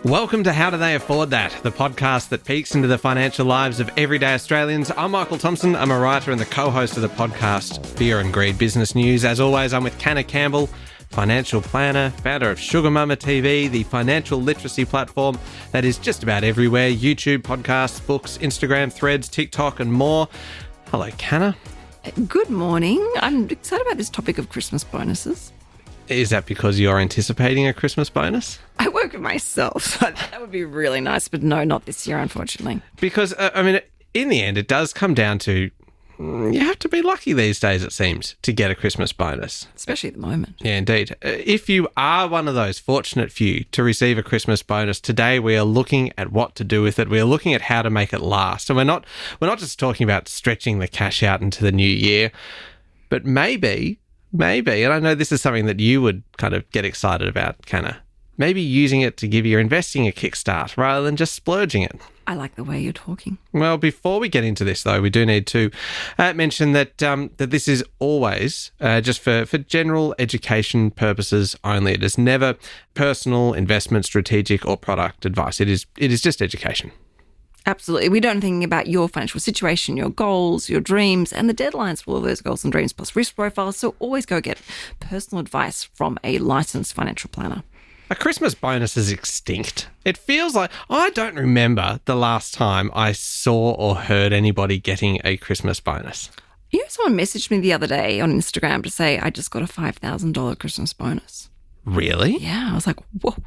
Welcome to How Do They Afford That, the podcast that peeks into the financial lives of everyday Australians. I'm Michael Thompson. I'm a writer and the co-host of the podcast Fear and Greed Business News. As always, I'm with Canna Campbell, financial planner, founder of Sugar Mama TV, the financial literacy platform that is just about everywhere: YouTube, podcasts, books, Instagram, Threads, TikTok, and more. Hello, Canna. Good morning. I'm excited about this topic of Christmas bonuses. Is that because you're anticipating a Christmas bonus? I work with myself, so that would be really nice, but no, not this year, unfortunately. Because, in the end, it does come down to you have to be lucky these days, it seems, to get a Christmas bonus. Especially at the moment. Yeah, indeed. If you are one of those fortunate few to receive a Christmas bonus, today we are looking at what to do with it. We are looking at how to make it last. And we're not just talking about stretching the cash out into the new year, but maybe, and I know this is something that you would kind of get excited about, Canna, maybe using it to give your investing a kickstart rather than just splurging it. I like the way you're talking. Well, before we get into this, though, we do need to mention that that this is always just for general education purposes only. It is never personal, investment, strategic, or product advice. It is just education. Absolutely. We don't think about your financial situation, your goals, your dreams, and the deadlines for all those goals and dreams, plus risk profiles. So always go get personal advice from a licensed financial planner. A Christmas bonus is extinct. It feels like I don't remember the last time I saw or heard anybody getting a Christmas bonus. You know, someone messaged me the other day on Instagram to say, I just got a $5,000 Christmas bonus. Really? Yeah. I was like, whoa.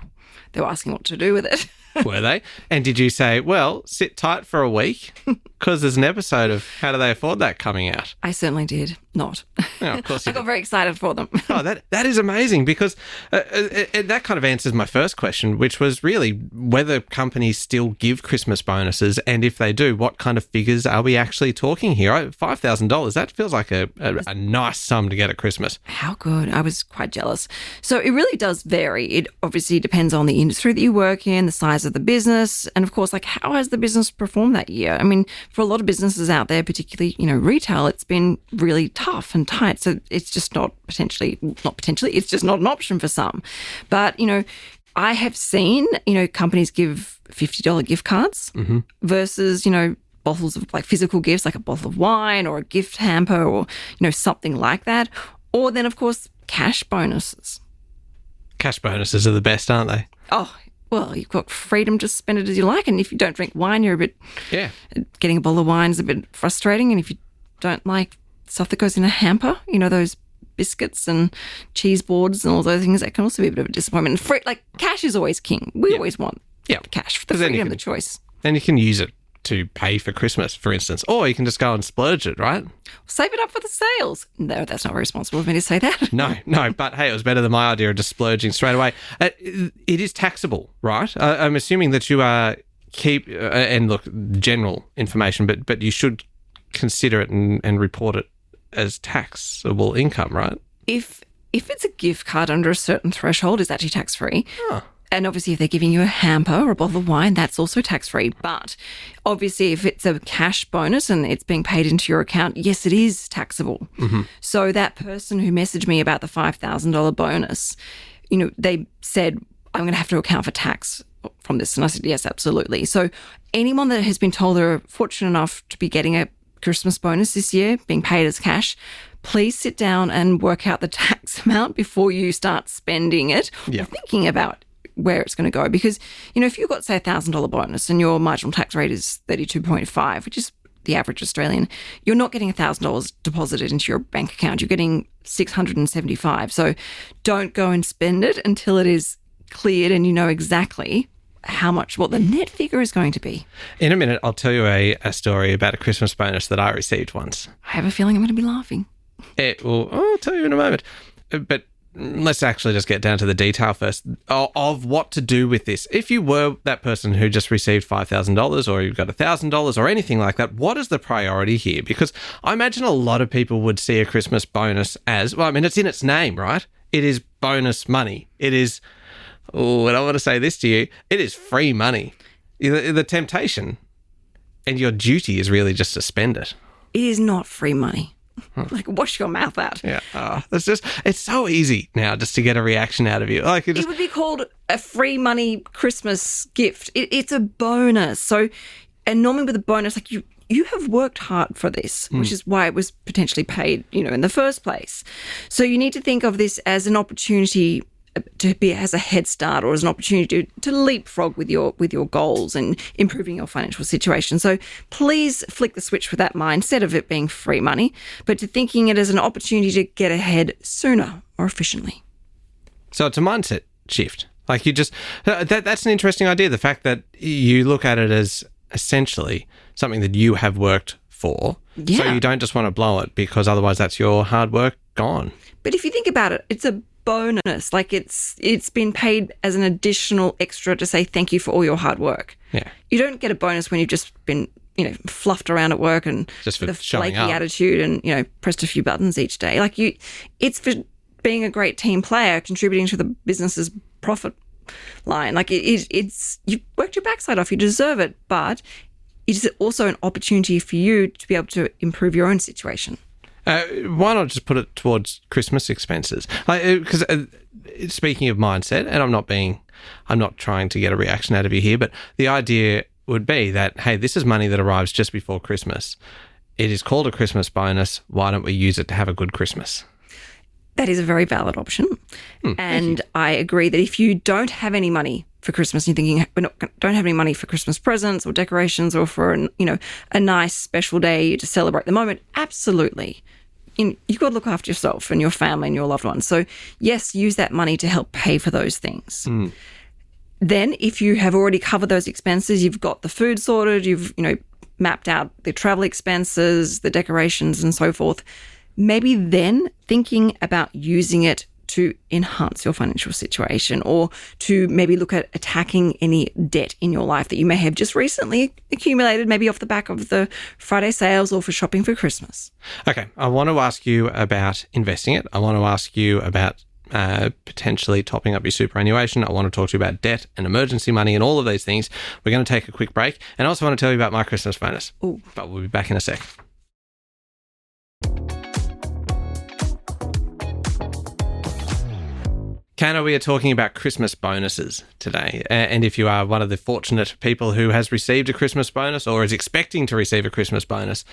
They were asking what to do with it. Were they? And did you say, well, sit tight for a week? Because there's an episode of How Do They Afford That coming out. I certainly did not. Oh, of course you I got very excited for them. Oh, that is amazing, because that kind of answers my first question, which was really whether companies still give Christmas bonuses, and if they do, what kind of figures are we actually talking here? $5,000, that feels like a nice sum to get at Christmas. How good. I was quite jealous. So it really does vary. It obviously depends on the industry that you work in, the size of the business, and of course, like, how has the business performed that year? I mean, for a lot of businesses out there, particularly, retail, it's been really tough and tight. So it's just it's just not an option for some. But, I have seen, companies give $50 gift cards versus, bottles of like physical gifts, like a bottle of wine or a gift hamper or, something like that. Or then, of course, cash bonuses. Cash bonuses are the best, aren't they? Oh, well, you've got freedom to spend it as you like. And if you don't drink wine, you're a bit... Yeah. Getting a bottle of wine is a bit frustrating. And if you don't like stuff that goes in a hamper, those biscuits and cheese boards and all those things, that can also be a bit of a disappointment. And cash is always king. We always want cash for the freedom, the choice. And you can use it to pay for Christmas, for instance, or you can just go and splurge it, right? Save it up for the sales. No, that's not very responsible of me to say that. No, but hey, it was better than my idea of just splurging straight away. It is taxable, right? I'm assuming that you and look, general information, but you should consider it and report it as taxable income, right? If it's a gift card under a certain threshold, it's actually tax-free. Oh. And obviously, if they're giving you a hamper or a bottle of wine, that's also tax-free. But obviously, if it's a cash bonus and it's being paid into your account, yes, it is taxable. Mm-hmm. So that person who messaged me about the $5,000 bonus, they said, I'm going to have to account for tax from this. And I said, yes, absolutely. So anyone that has been told they're fortunate enough to be getting a Christmas bonus this year, being paid as cash, please sit down and work out the tax amount before you start spending it or thinking about where it's going to go. Because, if you've got, say, a $1,000 bonus and your marginal tax rate is 32.5, which is the average Australian, you're not getting $1,000 deposited into your bank account. You're getting $675. So don't go and spend it until it is cleared and you know exactly what the net figure is going to be. In a minute, I'll tell you a story about a Christmas bonus that I received once. I have a feeling I'm going to be laughing. I'll tell you in a moment. But let's actually just get down to the detail first of what to do with this. If you were that person who just received $5,000 or you've got $1,000 or anything like that, what is the priority here? Because I imagine a lot of people would see a Christmas bonus as, it's in its name, right? It is bonus money. It is, and I want to say this to you, it is free money. The temptation and your duty is really just to spend it. It is not free money. Like, wash your mouth out. Yeah. It's so easy now just to get a reaction out of you. Like It would be called a free money Christmas gift. It's a bonus. So, and normally with a bonus, like you have worked hard for this, which is why it was potentially paid, in the first place. So you need to think of this as an opportunity to be as a head start, or as an opportunity to leapfrog with your goals and improving your financial situation. So please flick the switch with that mind, instead of it being free money, but to thinking it as an opportunity to get ahead sooner, more efficiently. So it's a mindset shift. Like that's an interesting idea. The fact that you look at it as essentially something that you have worked for. Yeah. So you don't just want to blow it, because otherwise that's your hard work gone. But if you think about it, it's a bonus. Like it's been paid as an additional extra to say thank you for all your hard work. Yeah. You don't get a bonus when you've just been, fluffed around at work and just for with a showing flaky up attitude and, pressed a few buttons each day. Like it's for being a great team player, contributing to the business's profit line. Like it's you've worked your backside off. You deserve it, but it is also an opportunity for you to be able to improve your own situation. Why not just put it towards Christmas expenses? Because speaking of mindset, and I'm not trying to get a reaction out of you here, but the idea would be that, hey, this is money that arrives just before Christmas. It is called a Christmas bonus. Why don't we use it to have a good Christmas? That is a very valid option. And I agree that if you don't have any money for Christmas, and you're thinking, don't have any money for Christmas presents or decorations, or for a nice special day to celebrate the moment, absolutely. You've got to look after yourself and your family and your loved ones. So yes, use that money to help pay for those things. Then if you have already covered those expenses, you've got the food sorted, you've mapped out the travel expenses, the decorations and so forth, maybe then thinking about using it to enhance your financial situation, or to maybe look at attacking any debt in your life that you may have just recently accumulated, maybe off the back of the Friday sales or for shopping for Christmas. Okay, I want to ask you about investing it. I want to ask you about potentially topping up your superannuation. I want to talk to you about debt and emergency money and all of these things. We're going to take a quick break, and I also want to tell you about my Christmas bonus. Ooh. But we'll be back in a sec. Canna, we are talking about Christmas bonuses today. And if you are one of the fortunate people who has received a Christmas bonus or is expecting to receive a Christmas bonus,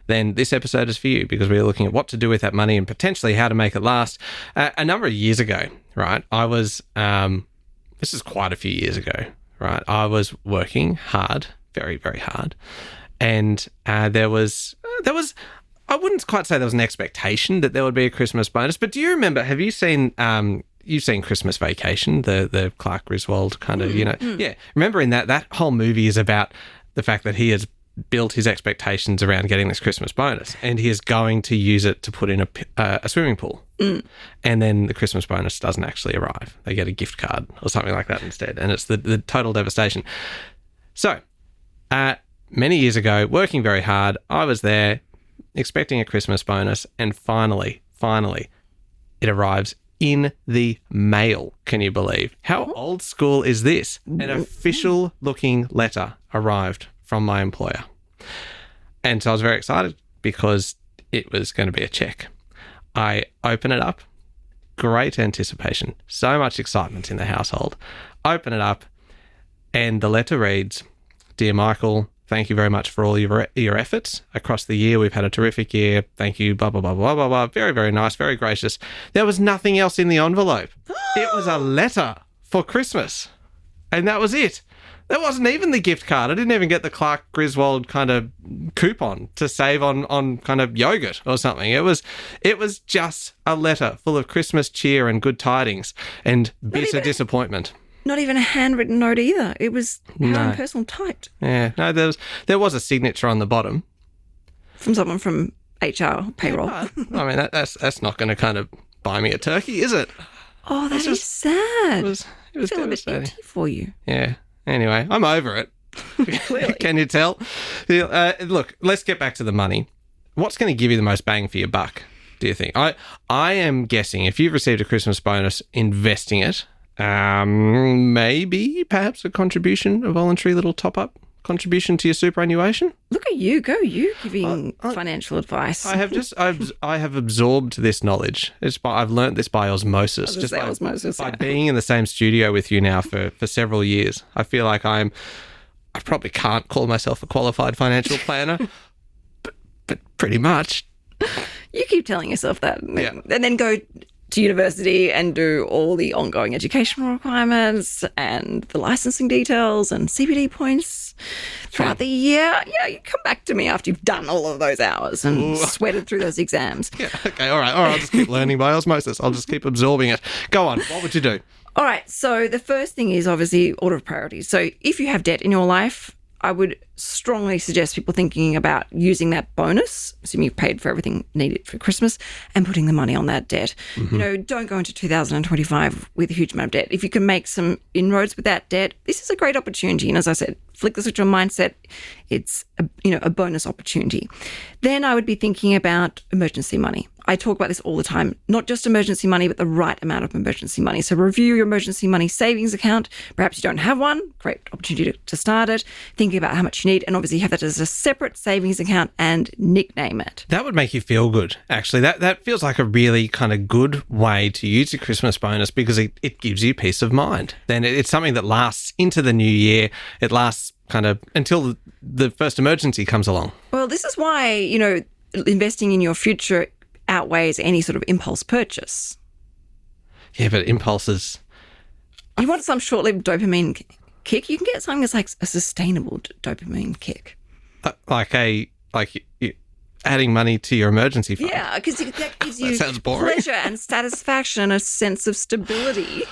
then this episode is for you, because we are looking at what to do with that money and potentially how to make it last. A number of years ago, right, I was, this is quite a few years ago, right, I was working hard, very, very hard. And there was, I wouldn't quite say there was an expectation that there would be a Christmas bonus, but do you remember, have you seen... You've seen Christmas Vacation, the Clark Griswold kind of, Yeah. Remember in that whole movie is about the fact that he has built his expectations around getting this Christmas bonus, and he is going to use it to put in a swimming pool. And then the Christmas bonus doesn't actually arrive. They get a gift card or something like that instead. And it's the total devastation. So, many years ago, working very hard, I was there expecting a Christmas bonus, and finally, it arrives in the mail. Can you believe? How old school is this? An official looking letter arrived from my employer. And so I was very excited because it was going to be a check. I open it up. Great anticipation. So much excitement in the household. Open it up, and the letter reads, "Dear Michael, thank you very much for all your efforts across the year. We've had a terrific year. Thank you, blah, blah, blah, blah, blah, blah." Very, very nice, very gracious. There was nothing else in the envelope. It was a letter for Christmas. And that was it. That wasn't even the gift card. I didn't even get the Clark Griswold kind of coupon to save on kind of yogurt or something. It was just a letter full of Christmas cheer and good tidings and bitter disappointment. Not even a handwritten note either. It was personal typed. Yeah, no, there was a signature on the bottom from someone from HR payroll. Yeah, I mean, that's not going to kind of buy me a turkey, is it? Oh, that is sad. It was I feel a bit empty for you. Yeah. Anyway, I'm over it. Clearly. Can you tell? Look, let's get back to the money. What's going to give you the most bang for your buck, do you think? I am guessing if you've received a Christmas bonus, investing it, maybe perhaps a contribution, a voluntary little top-up contribution to your superannuation? Look at you, go you giving financial advice. I have absorbed this knowledge. I've learnt this by osmosis. By being in the same studio with you now for several years. I feel like I probably can't call myself a qualified financial planner, but pretty much. You keep telling yourself that. Yeah. And then go to university and do all the ongoing educational requirements and the licensing details and CPD points throughout the year. Yeah, you come back to me after you've done all of those hours and sweated through those exams. Yeah, okay, all right. I'll just keep learning by osmosis. I'll just keep absorbing it. Go on. What would you do? All right. So the first thing is obviously order of priorities. So if you have debt in your life, I would strongly suggest people thinking about using that bonus, assuming you've paid for everything needed for Christmas, and putting the money on that debt. Mm-hmm. Don't go into 2025 with a huge amount of debt. If you can make some inroads with that debt, this is a great opportunity. And as I said, flick the switch on mindset. It's a bonus opportunity. Then I would be thinking about emergency money. I talk about this all the time, not just emergency money, but the right amount of emergency money. So review your emergency money savings account. Perhaps you don't have one. Great opportunity to start it. Thinking about how much you need, and obviously have that as a separate savings account and nickname it. That would make you feel good, actually. That feels like a really kind of good way to use your Christmas bonus because it gives you peace of mind. Then it's something that lasts into the new year. It lasts kind of until the first emergency comes along. Well, this is why, investing in your future outweighs any sort of impulse purchase. Yeah, but impulses... You want some short-lived dopamine kick? You can get something that's like a sustainable dopamine kick. Adding money to your emergency fund. Yeah, because that gives you sounds boring. Pleasure and satisfaction, a sense of stability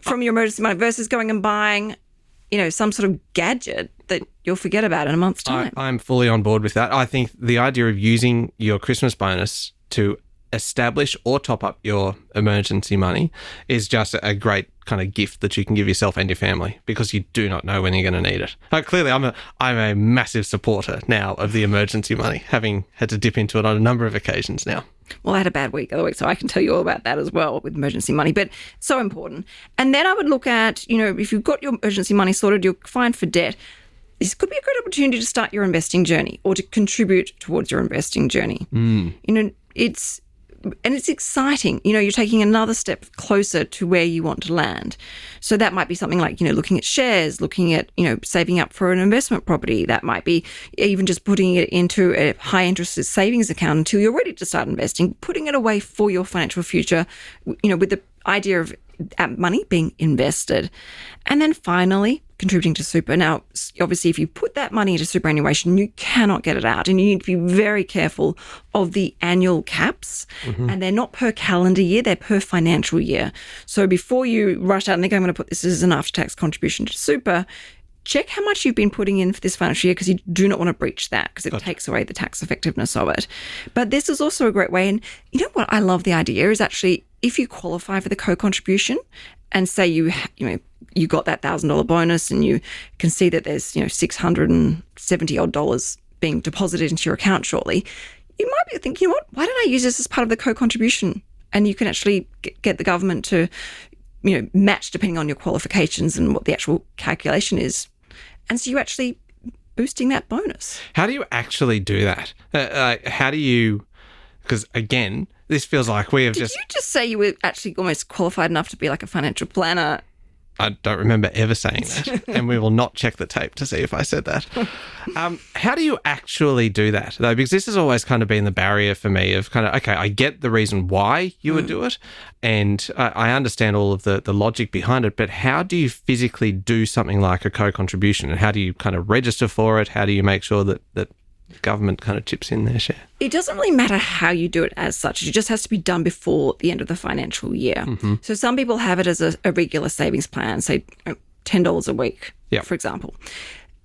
from your emergency money versus going and buying, some sort of gadget that you'll forget about in a month's time. I'm fully on board with that. I think the idea of using your Christmas bonus to establish or top up your emergency money is just a great kind of gift that you can give yourself and your family because you do not know when you're going to need it. Clearly, I'm a massive supporter now of the emergency money, having had to dip into it on a number of occasions now. Well, I had a bad week the other week, so I can tell you all about that as well with emergency money, but so important. And then I would look at, if you've got your emergency money sorted, you're fine for debt. This could be a great opportunity to start your investing journey or to contribute towards your investing journey. It's exciting. You're taking another step closer to where you want to land. So that might be something like, looking at shares, looking at, saving up for an investment property. That might be even just putting it into a high interest savings account until you're ready to start investing, putting it away for your financial future, with the idea of money being invested. And then finally, contributing to super. Now, obviously, if you put that money into superannuation, you cannot get it out. And you need to be very careful of the annual caps. Mm-hmm. And they're not per calendar year, they're per financial year. So before you rush out and think, I'm going to put this as an after-tax contribution to super, check how much you've been putting in for this financial year because you do not want to breach that because it takes away the tax effectiveness of it. But this is also a great way. And you know what I love the idea is actually if you qualify for the co-contribution and say you got that $1,000 bonus and you can see that there's $670 odd being deposited into your account shortly, you might be thinking, why don't I use this as part of the co-contribution? And you can actually get the government to match depending on your qualifications and what the actual calculation is. And so you're actually boosting that bonus. How do you actually do that? How do you, because again, this feels like we have Did you just say you were actually almost qualified enough to be like a financial planner? I don't remember ever saying that, and we will not check the tape to see if I said that. How do you actually do that, though? Because this has always kind of been the barrier for me of kind of, okay, I get the reason why you would do it, and I understand all of the logic behind it, but how do you physically do something like a co-contribution, and how do you kind of register for it? How do you make sure that the government kind of chips in their share? It doesn't really matter how you do it as such. It just has to be done before the end of the financial year. Mm-hmm. So some people have it as a regular savings plan, say $10 a week, for example.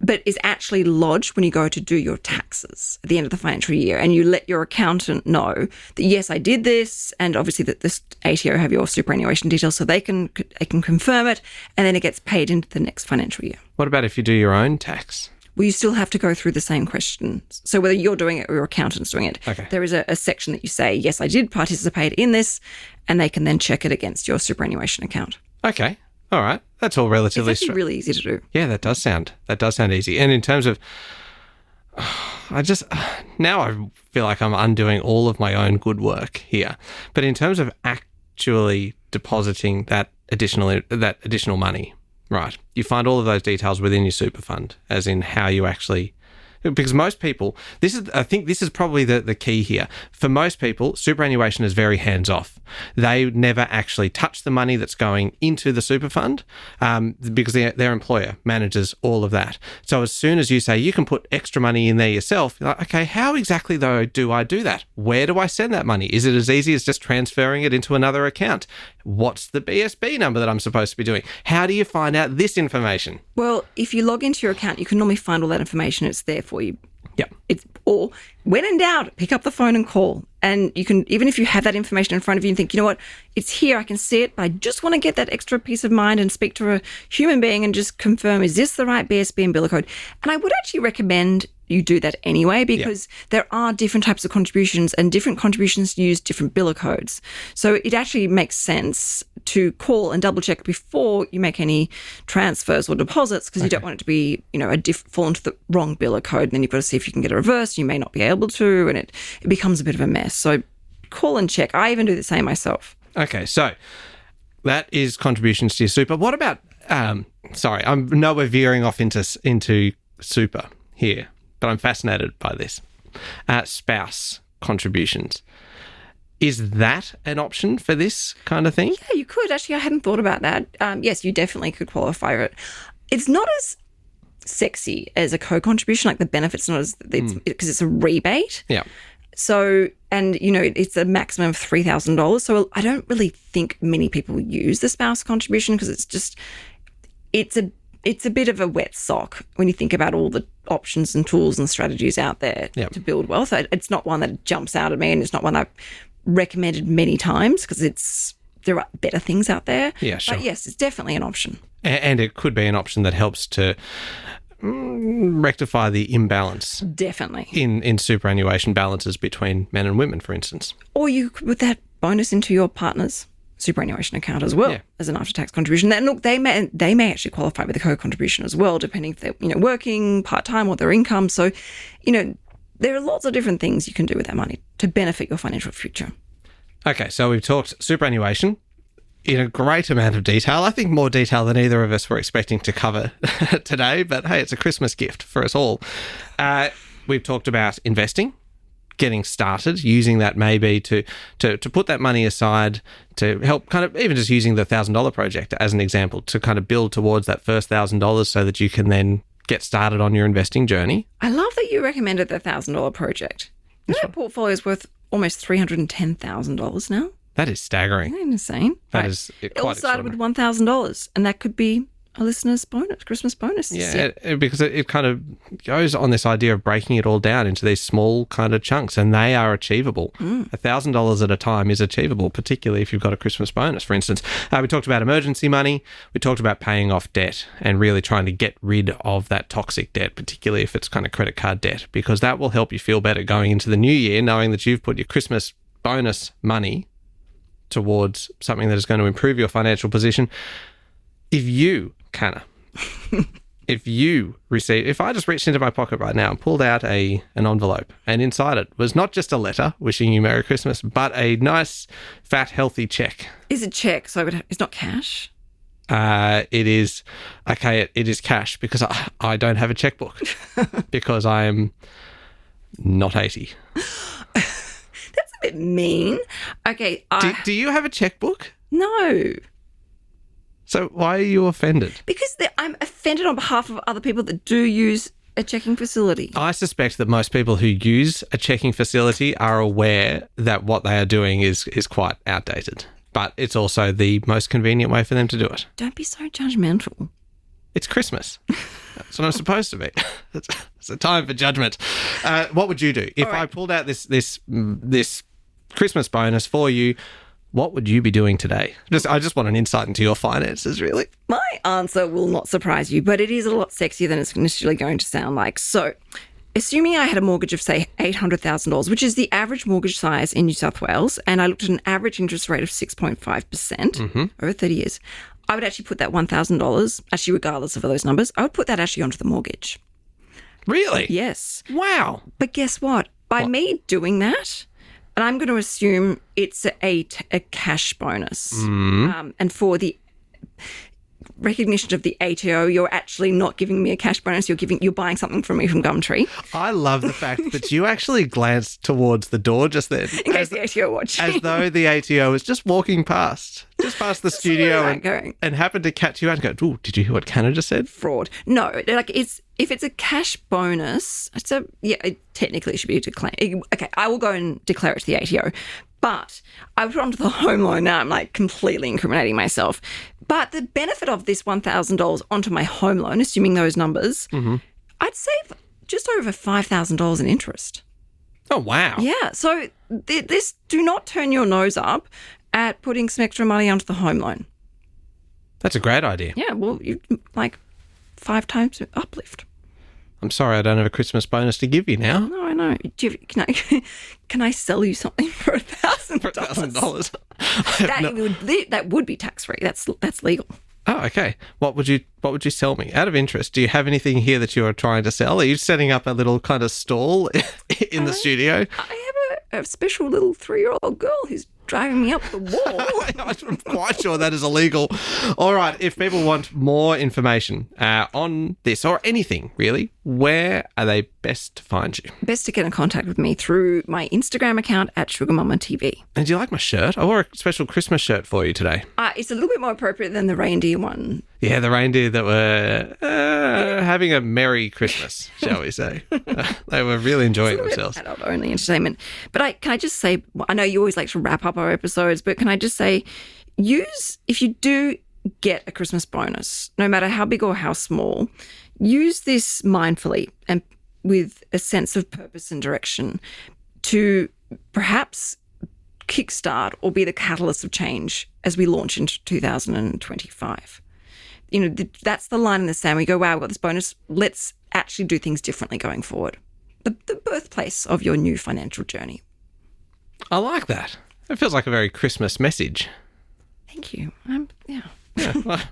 But is actually lodged when you go to do your taxes at the end of the financial year, and you let your accountant know that, yes, I did this, and obviously that this ATO have your superannuation details so they can confirm it, and then it gets paid into the next financial year. What about if you do your own tax? Well, you still have to go through the same questions. So whether you're doing it or your accountant's doing it, there is a section that you say, yes, I did participate in this, and they can then check it against your superannuation account. Okay. All right. That's all relatively It's actually really easy to do. Yeah, that does sound easy. And in terms of, now I feel like I'm undoing all of my own good work here. But in terms of actually depositing that additional money, right? You find all of those details within your super fund, as in how you actually. Because most people, I think this is probably the key here. For most people, superannuation is very hands-off. They never actually touch the money that's going into the super fund because their employer manages all of that. So as soon as you say you can put extra money in there yourself, you're like, okay, how exactly though do I do that? Where do I send that money? Is it as easy as just transferring it into another account? What's the BSB number that I'm supposed to be doing? How do you find out this information? Well, if you log into your account, you can normally find all that information. It's there for you. Yep. Or when in doubt, pick up the phone and call. And you can, even if you have that information in front of you and think, you know what, it's here, I can see it, but I just want to get that extra peace of mind and speak to a human being and just confirm, is this the right BSB and bill code? And I would actually recommend you do that anyway, because there are different types of contributions and different contributions use different biller codes. So it actually makes sense to call and double check before you make any transfers or deposits, because you don't want it to be, fall into the wrong biller code. And then you've got to see if you can get it reversed. You may not be able to, and it becomes a bit of a mess. So call and check. I even do the same myself. Okay, so that is contributions to your super. What about, I know we're veering off into super here, but I'm fascinated by this. Spouse contributions. Is that an option for this kind of thing? Yeah, you could. Actually, I hadn't thought about that. Yes, you definitely could qualify for it. It's not as sexy as a co-contribution, like the benefit's not as, because it's a rebate. Yeah. So, and it's a maximum of $3,000. So I don't really think many people use the spouse contribution, because it's a bit of a wet sock when you think about all the options and tools and strategies out there to build wealth. It's not one that jumps out at me, and it's not one I've recommended many times, because there are better things out there. Yeah, sure. But yes, it's definitely an option. And it could be an option that helps to rectify the imbalance. Definitely. In superannuation balances between men and women, for instance. Or you could put that bonus into your partner's superannuation account as well as an after-tax contribution. And look, they may actually qualify with a co-contribution as well, depending if they're working part-time or their income. So, there are lots of different things you can do with that money to benefit your financial future. Okay, so we've talked superannuation in a great amount of detail. I think more detail than either of us were expecting to cover today, but hey, it's a Christmas gift for us all. We've talked about investing, getting started, using that maybe to put that money aside to help, kind of even just using the $1,000 project as an example, to kind of build towards that first $1,000 so that you can then get started on your investing journey. I love that you recommended the $1,000 project. That portfolio is worth almost $310,000 now. That is staggering. Isn't that insane? That is quite It all started with $1,000, and that could be a listener's bonus, Christmas bonus. Because it kind of goes on this idea of breaking it all down into these small kind of chunks, and they are achievable. $1,000 at a time is achievable, particularly if you've got a Christmas bonus, for instance. We talked about emergency money. We talked about paying off debt and really trying to get rid of that toxic debt, particularly if it's kind of credit card debt, because that will help you feel better going into the new year, knowing that you've put your Christmas bonus money towards something that is going to improve your financial position. If you, Canna, if I just reached into my pocket right now and pulled out an envelope, and inside it was not just a letter wishing you Merry Christmas, but a nice, fat, healthy check. Is it check? So it's not cash? It is. Okay, it is cash, because I don't have a checkbook because I am not 80. That's a bit mean. Okay. Do you have a checkbook? No. So why are you offended? Because I'm offended on behalf of other people that do use a checking facility. I suspect that most people who use a checking facility are aware that what they are doing is quite outdated. But it's also the most convenient way for them to do it. Don't be so judgmental. It's Christmas. That's what I'm supposed to be. It's a time for judgment. What would you do if I pulled out this Christmas bonus for you? What would you be doing today? I just want an insight into your finances, really. My answer will not surprise you, but it is a lot sexier than it's initially going to sound like. So, assuming I had a mortgage of, say, $800,000, which is the average mortgage size in New South Wales, and I looked at an average interest rate of 6.5% over 30 years, I would actually put that $1,000, actually regardless of those numbers, I would put that actually onto the mortgage. Really? Yes. Wow. But guess what? By me doing that, and I'm going to assume it's a cash bonus. And for the recognition of the ATO, you're actually not giving me a cash bonus. You're buying something from me from Gumtree. I love the fact that you actually glanced towards the door just then. In case the ATO watched. As though the ATO was just walking past the studio and happened to catch you out and go, "Ooh, did you hear what Canada said?" Fraud. No, like if it's a cash bonus, it technically should be declared. Okay, I will go and declare it to the ATO. But I put it onto the home loan now. I'm like completely incriminating myself. But the benefit of this $1,000 onto my home loan, assuming those numbers, I'd save just over $5,000 in interest. Oh, wow. Yeah. So this, do not turn your nose up at putting some extra money onto the home loan. That's a great idea. Yeah. Well, you like 5 times uplift. I'm sorry I don't have a Christmas bonus to give you now. No, I know. Can I sell you something for $1,000? For $1,000? That would be tax free. That's legal. Oh, okay. What would you sell me? Out of interest, do you have anything here that you are trying to sell? Are you setting up a little kind of stall in the studio? I have a special little 3-year-old girl who's driving me up the wall. I'm quite sure that is illegal. All right. If people want more information on this or anything, really, where are they best to find you? Best to get in contact with me through my Instagram account at SugarMamaTV. And do you like my shirt? I wore a special Christmas shirt for you today. It's a little bit more appropriate than the reindeer one. Yeah, the reindeer that were having a Merry Christmas, shall we say. They were really enjoying themselves. Adult-only entertainment. But can I just say, I know you always like to wrap up our episodes, but can I just say, if you do get a Christmas bonus, no matter how big or how small, use this mindfully and with a sense of purpose and direction to perhaps kickstart or be the catalyst of change as we launch into 2025. That's the line in the sand. We go, wow, we've got this bonus. Let's actually do things differently going forward. The birthplace of your new financial journey. I like that. It feels like a very Christmas message. Thank you. Yeah,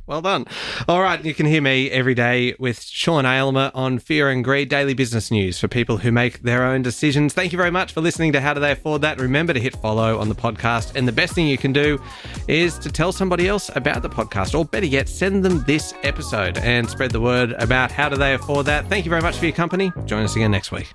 well done. All right, you can hear me every day with Sean Aylmer on Fear and Greed, daily business news for people who make their own decisions. Thank you very much for listening to How Do They Afford That? Remember to hit follow on the podcast, and the best thing you can do is to tell somebody else about the podcast, or better yet, send them this episode and spread the word about How Do They Afford That? Thank you very much for your company. Join us again next week.